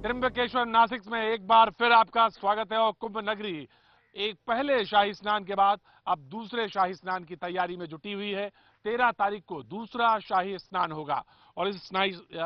त्र्यंबकेश्वर नासिक में एक बार फिर आपका स्वागत है। और कुंभ नगरी एक पहले शाही स्नान के बाद अब दूसरे शाही स्नान की तैयारी में जुटी हुई है। 13 तारीख को दूसरा शाही स्नान होगा और इस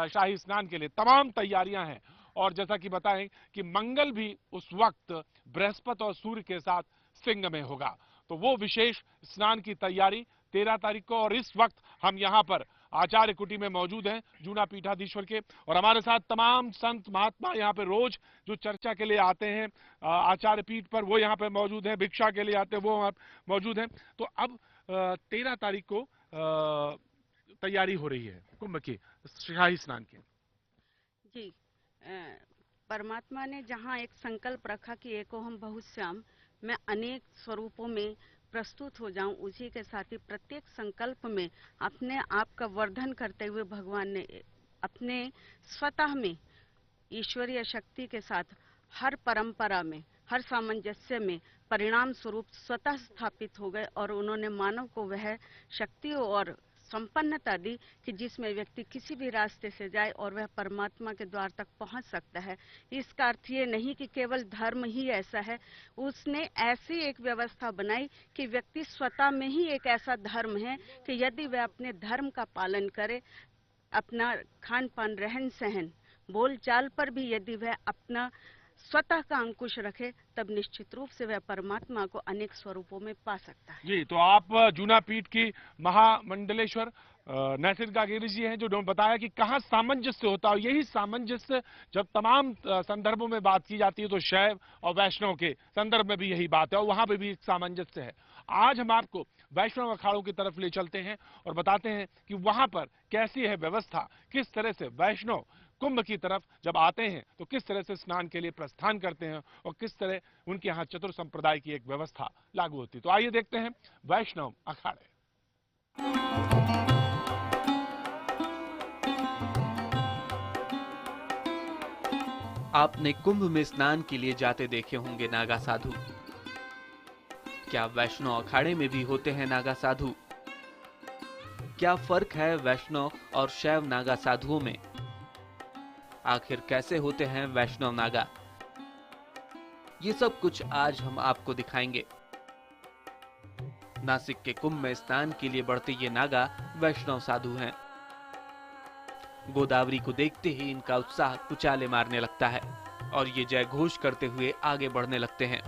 शाही स्नान के लिए तमाम तैयारियां हैं। और जैसा कि बताएं कि मंगल भी उस वक्त बृहस्पति और सूर्य के साथ सिंह में होगा, तो वो विशेष स्नान की तैयारी 13 तारीख को। और इस वक्त हम यहाँ पर आचार्य कुटी में मौजूद हैं जूना पीठाधीश्वर के, और हमारे साथ तमाम संत महात्मा यहाँ पे रोज जो चर्चा के लिए आते हैं आचार्य पीठ पर, वो यहाँ पे मौजूद हैं। भिक्षा के लिए आते हैं, वो मौजूद हैं। तो अब 13 तारीख को तैयारी हो रही है कुंभ की, शाही स्नान की। जी, परमात्मा ने जहाँ एक संकल्प रखा कि एको हम बहुश्याम, मैं अनेक स्वरूपों में प्रस्तुत हो जाऊं, उसी के साथ ही प्रत्येक संकल्प में अपने आप का वर्धन करते हुए भगवान ने अपने स्वतः में ईश्वरीय शक्ति के साथ हर परंपरा में, हर सामंजस्य में परिणाम स्वरूप स्वतः स्थापित हो गए और उन्होंने मानव को वह शक्ति और संपन्नता दी कि जिसमें व्यक्ति किसी भी रास्ते से जाए और वह परमात्मा के द्वार तक पहुंच सकता है। इसका अर्थ ये नहीं कि केवल धर्म ही ऐसा है, उसने ऐसी एक व्यवस्था बनाई कि व्यक्ति स्वतः में ही एक ऐसा धर्म है कि यदि वह अपने धर्म का पालन करे, अपना खान पान रहन सहन बोल चाल पर भी यदि वह अपना स्वतः का अंकुश रखे, तब निश्चित रूप से वह परमात्मा को अनेक स्वरूपों में पा सकता है। जी, तो आप जूना पीठ की महामंडलेश्वर नैतिक गागेरी जी हैं, जो बताया कि कहाँ सामंजस्य होता है। यही सामंजस्य जब तमाम संदर्भों में बात की जाती है तो शैव और वैष्णव के संदर्भ में भी यही बात है, और वहां पे भी एक सामंजस्य है। आज हम आपको वैष्णव अखाड़ों की तरफ ले चलते हैं और बताते हैं कि वहां पर कैसी है व्यवस्था, किस तरह से वैष्णव कुंभ की तरफ जब आते हैं तो किस तरह से स्नान के लिए प्रस्थान करते हैं और किस तरह उनके यहाँ चतुर संप्रदाय की एक व्यवस्था लागू होती है। तो आइए देखते हैं वैष्णव अखाड़े। आपने कुंभ में स्नान के लिए जाते देखे होंगे नागा साधु। क्या वैष्णव अखाड़े में भी होते हैं नागा साधु? क्या फर्क है वैष्णव और शैव नागा साधुओं में? आखिर कैसे होते हैं वैष्णव नागा? ये सब कुछ आज हम आपको दिखाएंगे। नासिक के कुंभ में स्नान के लिए बढ़ते ये नागा वैष्णव साधु हैं। गोदावरी को देखते ही इनका उत्साह कुचाले मारने लगता है और ये जय घोष करते हुए आगे बढ़ने लगते हैं।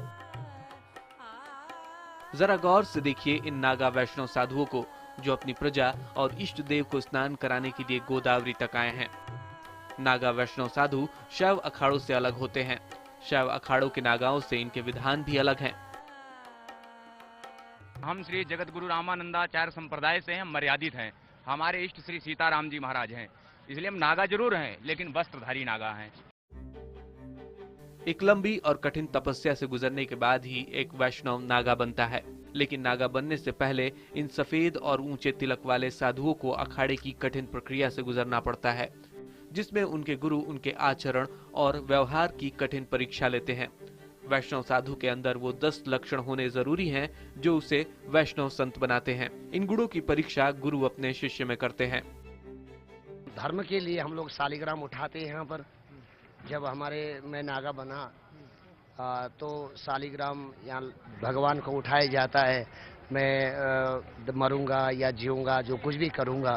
जरा गौर से देखिए इन नागा वैष्णव साधुओं को, जो अपनी प्रजा और इष्ट देव को स्नान कराने के लिए गोदावरी तक आए हैं। नागा वैष्णव साधु शैव अखाड़ों से अलग होते हैं। शैव अखाड़ों के नागाओं से इनके विधान भी अलग हैं। हम श्री जगत गुरु रामानंदाचार्य संप्रदाय से हम मर्यादित हैं। हमारे इष्ट श्री सीताराम जी महाराज हैं, इसलिए हम नागा जरूर हैं लेकिन वस्त्रधारी नागा हैं। एक लंबी और कठिन तपस्या से गुजरने के बाद ही एक वैष्णव नागा बनता है, लेकिन नागा बनने से पहले इन सफेद और ऊंचे तिलक वाले साधुओं को अखाड़े की कठिन प्रक्रिया से गुजरना पड़ता है, जिसमें उनके गुरु उनके आचरण और व्यवहार की कठिन परीक्षा लेते हैं। वैष्णव साधु के अंदर वो 10 लक्षण होने जरूरी हैं जो उसे वैष्णव संत बनाते हैं। इन गुणों की परीक्षा गुरु अपने शिष्य में करते हैं। धर्म के लिए हम लोग शालिग्राम उठाते हैं। यहाँ पर जब मैं नागा बना तो शालिग्राम यहाँ भगवान को उठाया जाता है। मैं मरूंगा या जीऊंगा, जो कुछ भी करूंगा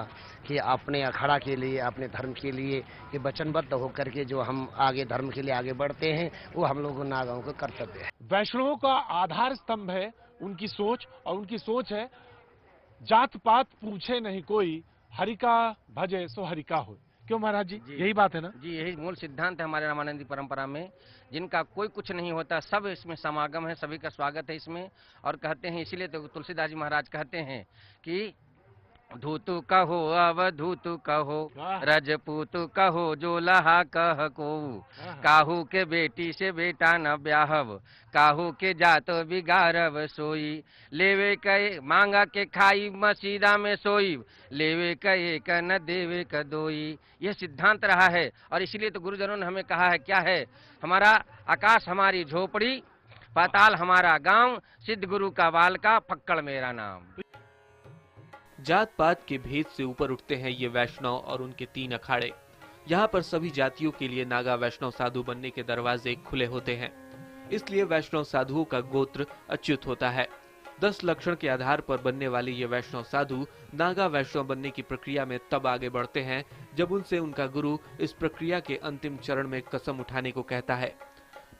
कि अपने अखाड़ा के लिए, अपने धर्म के लिए ये वचनबद्ध होकर के जो हम आगे धर्म के लिए आगे बढ़ते हैं, वो हम लोगों नागाओं का कर्तव्य है। वैष्णवों का आधार स्तंभ है उनकी सोच, और उनकी सोच है जात पात पूछे नहीं कोई, हरि का भजे सो हरि का हो। क्यों महाराज जी, यही बात है ना? जी, यही मूल सिद्धांत है हमारे रामानंदी परंपरा में। जिनका कोई कुछ नहीं होता, सब इसमें समागम है, सभी का स्वागत है इसमें। और कहते हैं, इसीलिए तो तुलसीदास जी महाराज कहते हैं कि धूतु कहो अवधूतु कहो, रजपूतु कहो जो लहा कह को, काहू के बेटी से बेटा न ब्याहव, काहू के जात बिगारव सोई, लेवे कहे मांगा के खाई मसीदा में सोई, लेवे कहे क न देवे क दोई। यह सिद्धांत रहा है और इसलिए तो गुरुजनों ने हमें कहा है, क्या है, हमारा आकाश हमारी झोपड़ी, पाताल हमारा गांव, सिद्ध गुरु का बाल का फक्कड़ मेरा नाम। जात पात के भेद से ऊपर उठते हैं ये वैष्णव और उनके 3 अखाड़े। यहाँ पर सभी जातियों के लिए नागा वैष्णव साधु बनने के दरवाजे खुले होते हैं। इसलिए वैष्णव साधुओं का गोत्र अच्युत होता है। 10 लक्षण के आधार पर बनने वाले ये वैष्णव साधु नागा वैष्णव बनने की प्रक्रिया में तब आगे बढ़ते हैं जब उनसे उनका गुरु इस प्रक्रिया के अंतिम चरण में कसम उठाने को कहता है।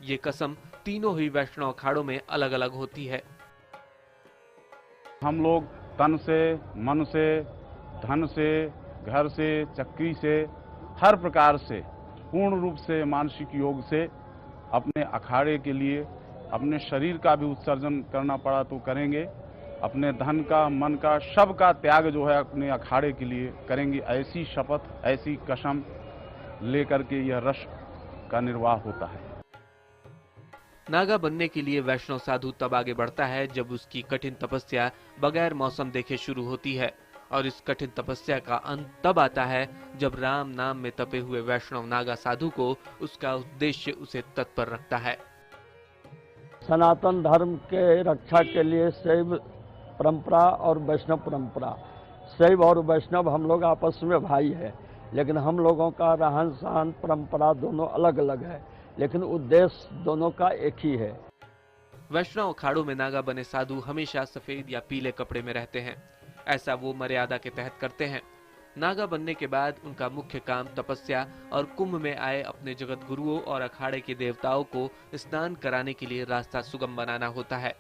ये कसम तीनों ही वैष्णव अखाड़ों में अलग अलग होती है। हम लोग तन से, मन से, धन से, घर से, चक्री से, हर प्रकार से पूर्ण रूप से मानसिक योग से अपने अखाड़े के लिए अपने शरीर का भी उत्सर्जन करना पड़ा तो करेंगे, अपने धन का, मन का, सब का त्याग जो है अपने अखाड़े के लिए करेंगे। ऐसी शपथ, ऐसी कसम लेकर के यह रस का निर्वाह होता है। नागा बनने के लिए वैष्णव साधु तब आगे बढ़ता है जब उसकी कठिन तपस्या बगैर मौसम देखे शुरू होती है, और इस कठिन तपस्या का अंत तब आता है जब राम नाम में तपे हुए वैष्णव नागा साधु को उसका उद्देश्य उसे तत्पर रखता है। सनातन धर्म के रक्षा के लिए शैव परंपरा और वैष्णव परंपरा, शैव और वैष्णव हम लोग आपस में भाई है, लेकिन हम लोगों का रहन सहन परंपरा दोनों अलग अलग है, लेकिन उद्देश्य दोनों का एक ही है। वैष्णव अखाड़ों में नागा बने साधु हमेशा सफेद या पीले कपड़े में रहते हैं। ऐसा वो मर्यादा के तहत करते हैं। नागा बनने के बाद उनका मुख्य काम तपस्या और कुंभ में आए अपने जगत गुरुओं और अखाड़े के देवताओं को स्नान कराने के लिए रास्ता सुगम बनाना होता है।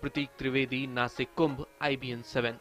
प्रतीक त्रिवेदी, नासिक कुंभ, IBN 7।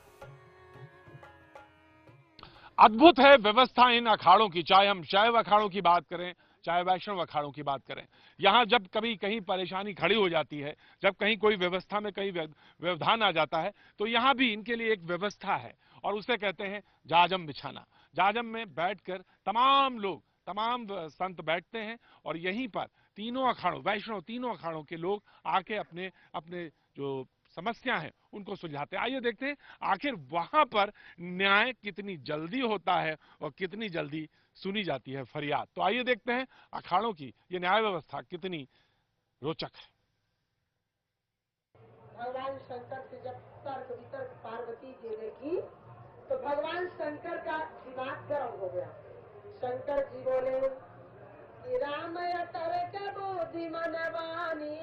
अद्भुत है व्यवस्था इन अखाड़ों की, चाहे हम शैव अखाड़ों की बात करें चाहे वैष्णव अखाड़ों की बात करें। यहाँ जब कभी कहीं परेशानी खड़ी हो जाती है, जब कहीं कोई व्यवस्था में कहीं व्यवधान आ जाता है, तो यहाँ भी इनके लिए एक व्यवस्था है और उसे कहते हैं जाजम बिछाना। जाजम में बैठकर तमाम लोग, तमाम संत बैठते हैं और यहीं पर तीनों अखाड़ों, वैष्णव तीनों अखाड़ों के लोग आके अपने अपने जो समस्या है उनको सुलझाते हैं। आइए देखते हैं आखिर वहां पर न्याय कितनी जल्दी होता है और कितनी जल्दी सुनी जाती है फरियाद। तो आइए देखते हैं अखाड़ों की ये न्याय व्यवस्था कितनी रोचक है। भगवान शंकर से जब तर्क वितर्क पार्वती जी ने की तो भगवान शंकर का दिमाग गर्म हो गया। शंकर जी बोले कि राम तर्क बुद्धि मनवानी,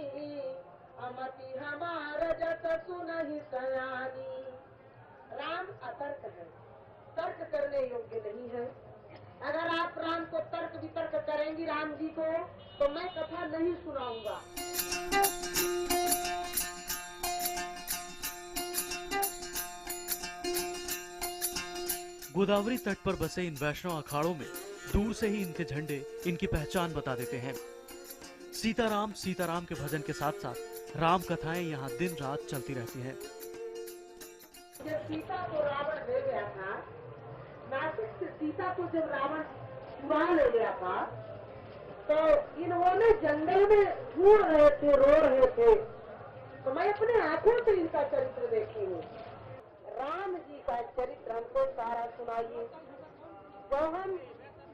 अमति हमार जत सुनहि सयानी। राम अतर्क है, तर्क करने योग्य नहीं है। अगर आप राम को तर्क वितर्क करेंगी राम जी को, तो मैं कथा नहीं सुनाऊंगा। गोदावरी तट पर बसे इन वैष्णव अखाड़ों में दूर से ही इनके झंडे इनकी पहचान बता देते हैं। सीताराम सीताराम के भजन के साथ साथ राम कथाएं यहाँ दिन रात चलती रहती हैं। जब सीता को रावण ले गया था, नासिक से सीता को जब रावण चुरा ले गया था, तो इन्होंने जंगल में ढूंढ रहे थे, रो रहे थे, तो मैं अपने आंखों से इनका चरित्र देखी हूँ। राम जी का चरित्र हमको सारा सुनाइए। जो हम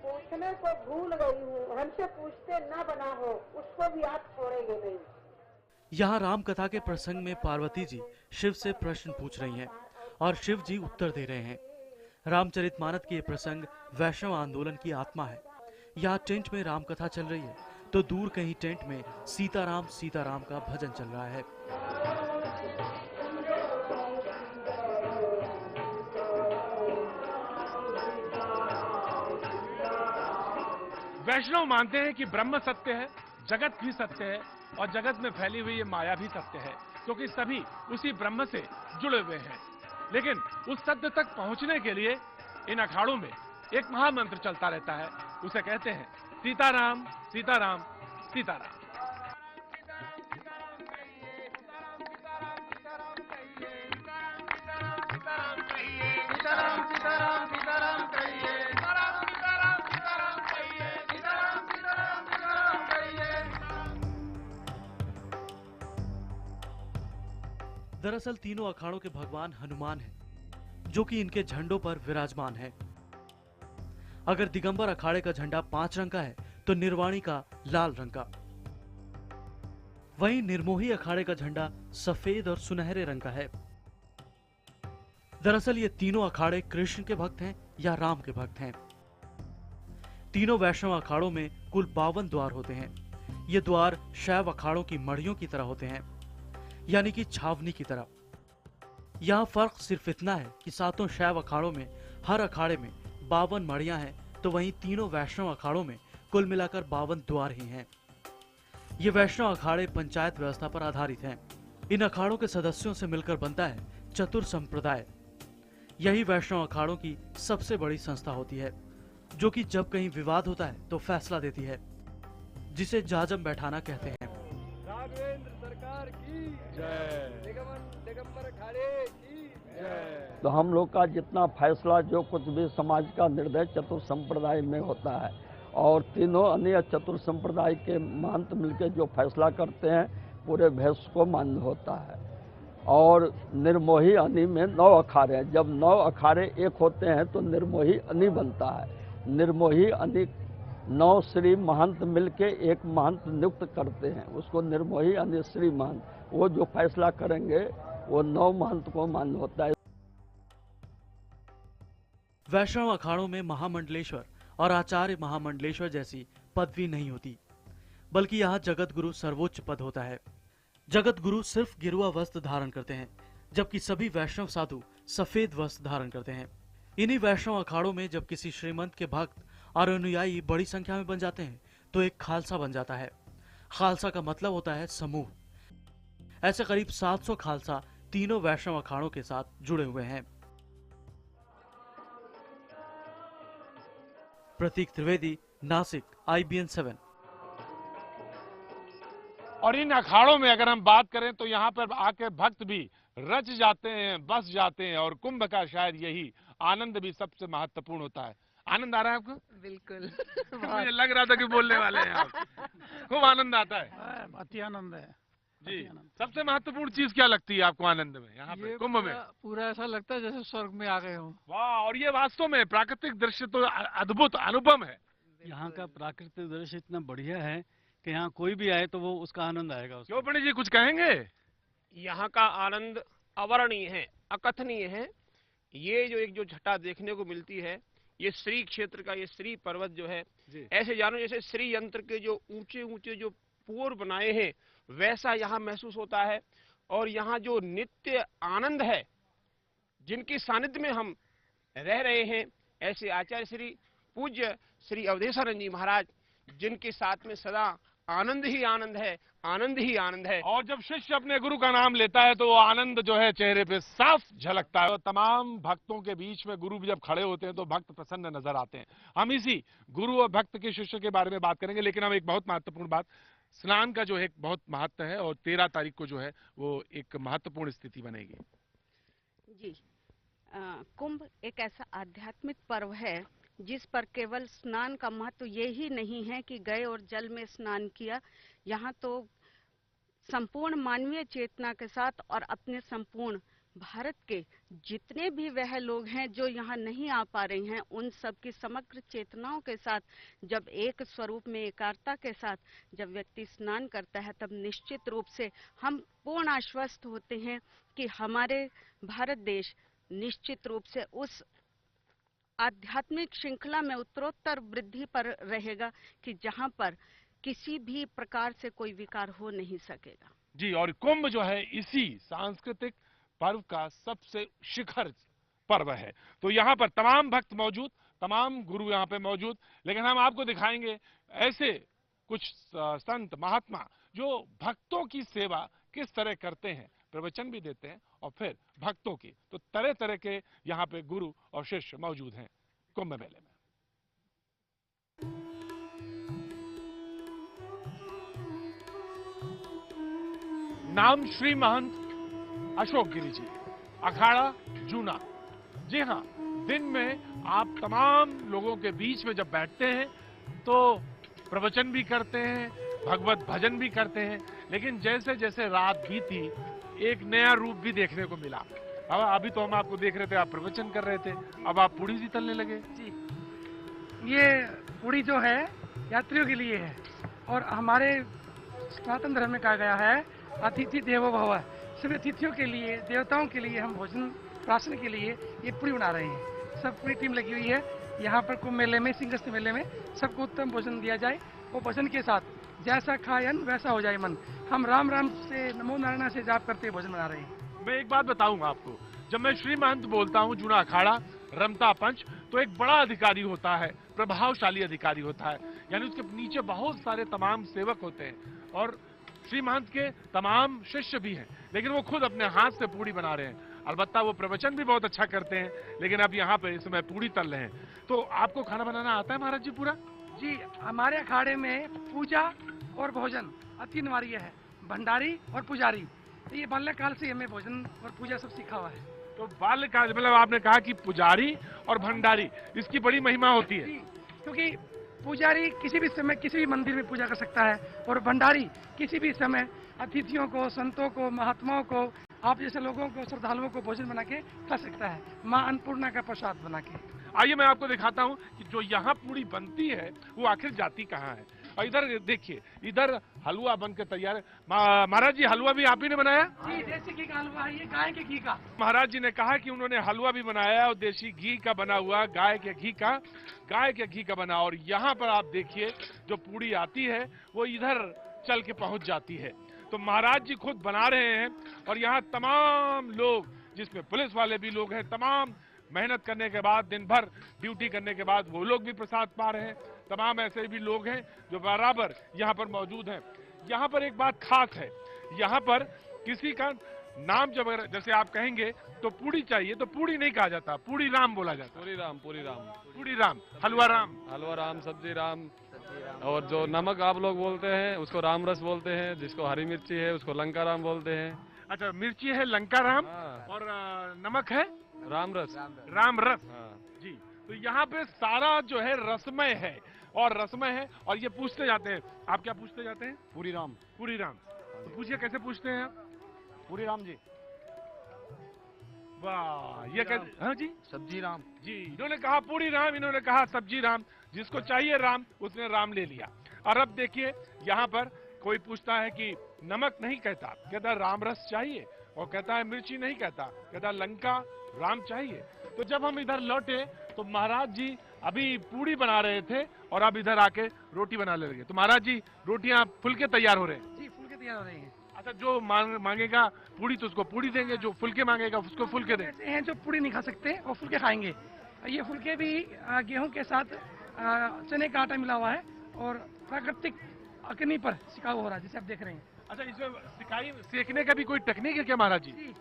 पूछने को भूल गई हूँ, हमसे पूछते न बना हो, उसको भी आप छोड़ेंगे नहीं। यहाँ राम कथा के प्रसंग में पार्वती जी शिव से प्रश्न पूछ रही हैं और शिव जी उत्तर दे रहे हैं। रामचरितमानस की ये प्रसंग वैष्णव आंदोलन की आत्मा है। यहाँ टेंट में राम कथा चल रही है तो दूर कहीं टेंट में सीताराम सीताराम का भजन चल रहा है। वैष्णव मानते हैं कि ब्रह्म सत्य है, जगत भी सत्य है और जगत में फैली हुई ये माया भी सत्य है, क्योंकि सभी उसी ब्रह्म से जुड़े हुए हैं। लेकिन उस सत्य तक पहुंचने के लिए इन अखाड़ों में एक महामंत्र चलता रहता है, उसे कहते हैं सीताराम सीताराम सीताराम। दरअसल तीनों अखाड़ों के भगवान हनुमान हैं, जो कि इनके झंडों पर विराजमान है। अगर दिगंबर अखाड़े का झंडा 5 रंग का है तो निर्वाणी का लाल रंग का, वहीं निर्मोही अखाड़े का झंडा सफेद और सुनहरे रंग का है। दरअसल ये तीनों अखाड़े कृष्ण के भक्त हैं या राम के भक्त हैं। तीनों वैष्णव अखाड़ों में कुल 52 द्वार होते हैं। ये द्वार शैव अखाड़ों की मड़ियों की तरह होते हैं, यानी कि छावनी की तरह। यहाँ फर्क सिर्फ इतना है कि सातों शैव अखाड़ों में हर अखाड़े में 52 मड़ियां हैं, तो वहीं तीनों वैष्णव अखाड़ों में कुल मिलाकर 52 द्वार ही हैं। ये वैष्णव अखाड़े पंचायत व्यवस्था पर आधारित हैं। इन अखाड़ों के सदस्यों से मिलकर बनता है चतुर संप्रदाय। यही वैष्णव अखाड़ों की सबसे बड़ी संस्था होती है, जो कि जब कहीं विवाद होता है तो फैसला देती है, जिसे जाजम बैठाना कहते हैं। राघवेंद्र सरकार की जय, दिगंबर अखाड़े की जय। तो हम लोग का जितना फैसला जो कुछ भी समाज का निर्णय चतुर संप्रदाय में होता है, और तीनों अन्य चतुर संप्रदाय के महंत मिलकर जो फैसला करते हैं पूरे भेष को मान्य होता है। और निर्मोही अनी में 9 अखाड़े हैं। जब 9 अखाड़े एक होते हैं तो निर्मोही अनी बनता है। निर्मोही अनी 9 श्री महंत मिलके एक महंत नियुक्त करते हैं, उसको निर्मोही अनी श्री महंत। वो जो फैसला करेंगे वो 9 महंत को मान्य होता है। वैष्णव अखाड़ों में महामंडलेश्वर और आचार्य महामंडलेश्वर जैसी पदवी नहीं होती, बल्कि यहाँ जगत गुरु सर्वोच्च पद होता है। जगत गुरु सिर्फ गिरुआ वस्त्र धारण करते हैं, जबकि सभी वैष्णव साधु सफेद वस्त्र धारण करते हैं। इन्हीं वैष्णव अखाड़ों में जब किसी श्रीमंत के भक्त और अनुयायी बड़ी संख्या में बन जाते हैं तो एक खालसा बन जाता है। खालसा का मतलब होता है समूह। ऐसे करीब 700 खालसा तीनों वैष्णव अखाड़ों के साथ जुड़े हुए हैं। प्रतीक त्रिवेदी, नासिक, IBN 7। और इन अखाड़ों में अगर हम बात करें तो यहाँ पर आके भक्त भी रच जाते हैं, बस जाते हैं, और कुंभ का शायद यही आनंद भी सबसे महत्वपूर्ण होता है। आनंद आ रहा है आपको? बिल्कुल। मुझे लग रहा था कि बोलने वाले हैं आप। खूब आनंद आता है? अति आनंद है जी। सबसे महत्वपूर्ण चीज क्या लगती है आपको आनंद में, यहाँ पे कुंभ में? पूरा ऐसा लगता है जैसे स्वर्ग में आ गए हो। वाह, और ये वास्तव में प्राकृतिक दृश्य तो अद्भुत अनुपम है। यहाँ का प्राकृतिक दृश्य इतना बढ़िया है कि यहाँ कोई भी आए तो वो उसका आनंद आएगा। क्यों पंडित जी कुछ कहेंगे? यहाँ का आनंद अवर्णीय है, अकथनीय है। ये जो एक जो छटा देखने को मिलती है, ये श्री क्षेत्र का ये श्री पर्वत जो है, ऐसे जानो जैसे श्री यंत्र के जो ऊंचे ऊंचे जो पोर बनाए हैं वैसा यहाँ महसूस होता है। और यहाँ जो नित्य आनंद है, जिनकी सानिध्य में हम रह रहे हैं, ऐसे आचार्य श्री पूज्य श्री अवधेशानंद जी महाराज, जिनके साथ में सदा आनंद ही आनंद है, आनंद ही आनंद है। और जब शिष्य अपने गुरु का नाम लेता है तो वो आनंद जो है चेहरे पे साफ झलकता है। और तमाम भक्तों के बीच में गुरु जब खड़े होते हैं तो भक्त प्रसन्न नजर आते हैं। हम इसी गुरु और भक्त के शिष्य के बारे में बात करेंगे, लेकिन हम एक बहुत महत्वपूर्ण बात, स्नान का जो है बहुत महत्व है, और 13 तारीख को जो है वो एक महत्वपूर्ण स्थिति बनेगी। जी, कुंभ एक ऐसा आध्यात्मिक पर्व है जिस पर केवल स्नान का महत्व ये ही नहीं है कि गए और जल में स्नान किया। यहाँ तो संपूर्ण मानवीय चेतना के साथ और अपने संपूर्ण भारत के जितने भी वह लोग हैं जो यहाँ नहीं आ पा रहे हैं, उन सब की समग्र चेतनाओं के साथ जब एक स्वरूप में एकाग्रता के साथ जब व्यक्ति स्नान करता है, तब निश्चित रूप से हम पूर्ण आश्वस्त होते हैं कि हमारे भारत देश निश्चित रूप से उस आध्यात्मिक श्रृंखला में उत्तरोत्तर वृद्धि पर रहेगा कि जहां पर किसी भी प्रकार से कोई विकार हो नहीं सकेगा। जी, और कुंभ जो है इसी सांस्कृतिक पर्व का सबसे शिखर पर्व है। तो यहाँ पर तमाम भक्त मौजूद, तमाम गुरु यहाँ पे मौजूद, लेकिन हम आपको दिखाएंगे ऐसे कुछ संत महात्मा जो भक्तों की सेवा किस तरह करते हैं, प्रवचन भी देते हैं और फिर भक्तों की। तो तरह तरह के यहाँ पे गुरु और शिष्य मौजूद हैं कुंभ मेले में। नाम श्री महंत अशोक गिरी जी, अखाड़ा जूना। जी हाँ, दिन में आप तमाम लोगों के बीच में जब बैठते हैं तो प्रवचन भी करते हैं, भगवत भजन भी करते हैं, लेकिन जैसे जैसे रात बीती एक नया रूप भी देखने को मिला। अब अभी तो हम आपको देख रहे थे, आप प्रवचन कर रहे थे, अब आप पूड़ी सी तलने लगे। जी, ये पूड़ी जो है यात्रियों के लिए है, और हमारे सनातन धर्म में कहा गया है अतिथि देवो भव। सभी अतिथियों के लिए, देवताओं के लिए हम भोजन प्राशन के लिए ये पूड़ी बना रहे हैं। सब पूरी टीम लगी हुई है, यहाँ पर कुंभ मेले में, सिंहस्थ मेले में सबको उत्तम भोजन दिया जाए और भोजन के साथ जैसा खायन वैसा हो जाए मन। हम राम राम से, नमो नारायण से जाप करते भोजन बना रहे हैं। मैं एक बात बताऊंगा आपको, जब मैं श्री महंत बोलता हूँ जूना अखाड़ा रमता पंच, तो एक बड़ा अधिकारी होता है, प्रभावशाली अधिकारी होता है, यानी उसके नीचे बहुत सारे तमाम सेवक होते हैं और श्री महंत के तमाम शिष्य भी हैं, लेकिन वो खुद अपने हाथ से पूड़ी बना रहे हैं। अलबत्ता वो प्रवचन भी बहुत अच्छा करते हैं, लेकिन अब यहाँ पे इस समय पूड़ी तल रहे हैं। तो आपको खाना बनाना आता है महाराज जी पूरा? जी, हमारे अखाड़े में पूजा और भोजन अतिनिवार्य है, भंडारी और पुजारी। तो ये बाल्यकाल से हमें भोजन और पूजा सब सीखा हुआ है। तो बाल्यकाल मतलब आपने कहा कि पुजारी और भंडारी, इसकी बड़ी महिमा होती है। क्योंकि पुजारी किसी भी समय किसी भी मंदिर में पूजा कर सकता है और भंडारी किसी भी समय अतिथियों को, संतों को, महात्माओं को, आप जैसे लोगों को, श्रद्धालुओं को भोजन बना के खा सकता है, माँ अन्नपूर्णा का प्रसाद बना के। आइए मैं आपको दिखाता हूँ कि जो यहाँ पूड़ी बनती है वो आखिर जाती कहाँ है। और इधर देखिए, इधर हलवा बन के तैयार है। महाराज जी, हलवा भी आप ही ने बनाया? जी, देसी घी का हलवा है ये, गाय के घी का। महाराज जी ने कहा कि उन्होंने हलवा भी बनाया और देसी घी का बना हुआ, गाय के घी का बना। और यहाँ पर आप देखिए जो पूड़ी आती है वो इधर चल के पहुंच जाती है। तो महाराज जी खुद बना रहे हैं और यहाँ तमाम लोग, जिसमें पुलिस वाले भी लोग हैं, तमाम मेहनत करने के बाद, दिन भर ड्यूटी करने के बाद वो लोग भी प्रसाद पा रहे हैं। तमाम ऐसे भी लोग हैं जो बराबर यहाँ पर मौजूद हैं। यहाँ पर एक बात खास है, यहाँ पर किसी का नाम जब जैसे आप कहेंगे तो पूड़ी चाहिए तो पूड़ी नहीं कहा जाता, पूड़ी राम बोला जाता। पूरी राम, पूड़ी राम, हलवा राम, सब्जी राम। और जो नमक आप लोग बोलते हैं उसको राम रस बोलते हैं, जिसको हरी मिर्ची है उसको लंका राम बोलते हैं। अच्छा, मिर्ची है लंका राम और नमक है राम रस। जी, तो यहाँ पे सारा जो है रसमय है और ये पूछते जाते हैं। आप क्या पूछते जाते हैं? पूरी राम। तो पूछिए कैसे पूछते हैं आप? पूरी राम जी। वाह, ये कैसे? हाँ जी, सब्जी राम जी। इन्होंने कहा पूरी राम, इन्होंने कहा सब्जी राम। जिसको चाहिए राम उसने राम ले लिया। और अब देखिए यहाँ पर कोई पूछता है कि नमक नहीं कहता, कहता राम रस चाहिए, और कहता है मिर्ची नहीं कहता, कहता लंका राम चाहिए। तो जब हम इधर लौटे तो महाराज जी अभी पूड़ी बना रहे थे और अब इधर आके रोटी बना ले रहे। तो महाराज जी रोटियां फुलके तैयार हो रहे हैं? जी, फुलके तैयार हो रही हैं। अच्छा, जो मांगेगा पूड़ी तो उसको पूड़ी देंगे, जो फुलके मांगेगा उसको फुलके देंगे। ऐसे हैं जो पूड़ी नहीं खा सकते वो फुलके खाएंगे। ये फुलके भी गेहूं के साथ चने का आटा मिला हुआ है और प्राकृतिक अग्नि पर सिका हुआ हो रहा है, जैसे आप देख रहे हैं। अच्छा, इसमें सेकने का भी कोई टेक्निक है क्या महाराज जी?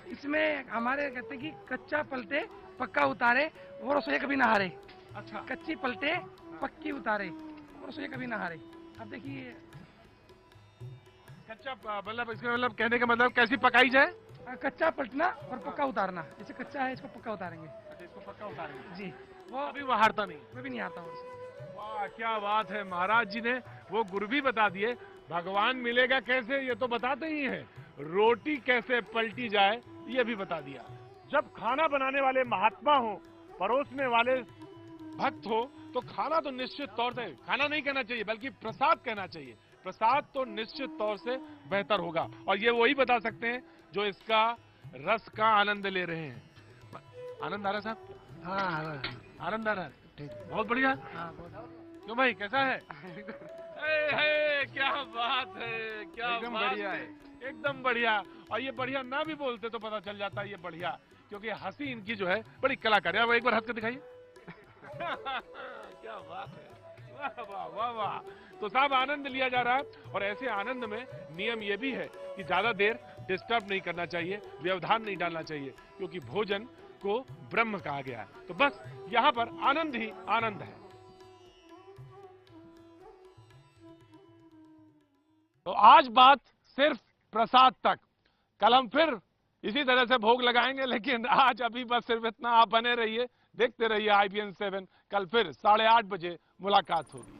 इसमें हमारे कहते हैं कि कच्चा पलटे पक्का उतारे और रसोई कभी ना हारे। अच्छा, कच्ची पलटे पक्की उतारे और रसोई कभी ना हारे। अब देखिए कच्चा मतलब इसका मतलब कहने का मतलब कैसी पकाई जाए? कच्चा पलटना और पक्का उतारना। जैसे कच्चा है इसको पक्का उतारेंगे। अच्छा, इसको पक्का उतारेंगे जी। वो अभी वो हारता नहीं? वो भी नहीं आता। वाह, क्या बात है। महाराज जी ने वो गुर भी बता दिए। भगवान मिलेगा कैसे ये तो बताते ही हैं, रोटी कैसे पलटी जाए ये भी बता दिया। जब खाना बनाने वाले महात्मा हो, परोसने वाले भक्त हो, तो खाना तो निश्चित तौर से, खाना नहीं कहना चाहिए बल्कि प्रसाद कहना चाहिए। प्रसाद तो निश्चित तौर से बेहतर होगा और ये वही बता सकते हैं जो इसका रस का आनंद ले रहे हैं। आनंद आ रहा है साहब? हाँ, आनंद आ रहा है। बहुत बढ़िया। क्यों भाई, कैसा है? क्या बात है, क्या एकदम बात बढ़िया है, एकदम बढ़िया। और ये बढ़िया ना भी बोलते तो पता चल जाता है ये बढ़िया, क्योंकि हंसी इनकी जो है बड़ी कलाकारी है। अब एक बार हंस कर दिखाइए। क्या बात है, वाह वाह वाह वाह। तो साहब आनंद लिया जा रहा है और ऐसे आनंद में नियम ये भी है कि ज्यादा देर डिस्टर्ब नहीं करना चाहिए, व्यवधान नहीं डालना चाहिए, क्योंकि भोजन को ब्रह्म कहा गया है। तो बस यहाँ पर आनंद ही आनंद है। तो आज बात सिर्फ प्रसाद तक, कल हम फिर इसी तरह से भोग लगाएंगे, लेकिन आज अभी बस सिर्फ इतना। आप बने रहिए, देखते रहिए IBN 7। कल फिर 8:30 बजे मुलाकात होगी।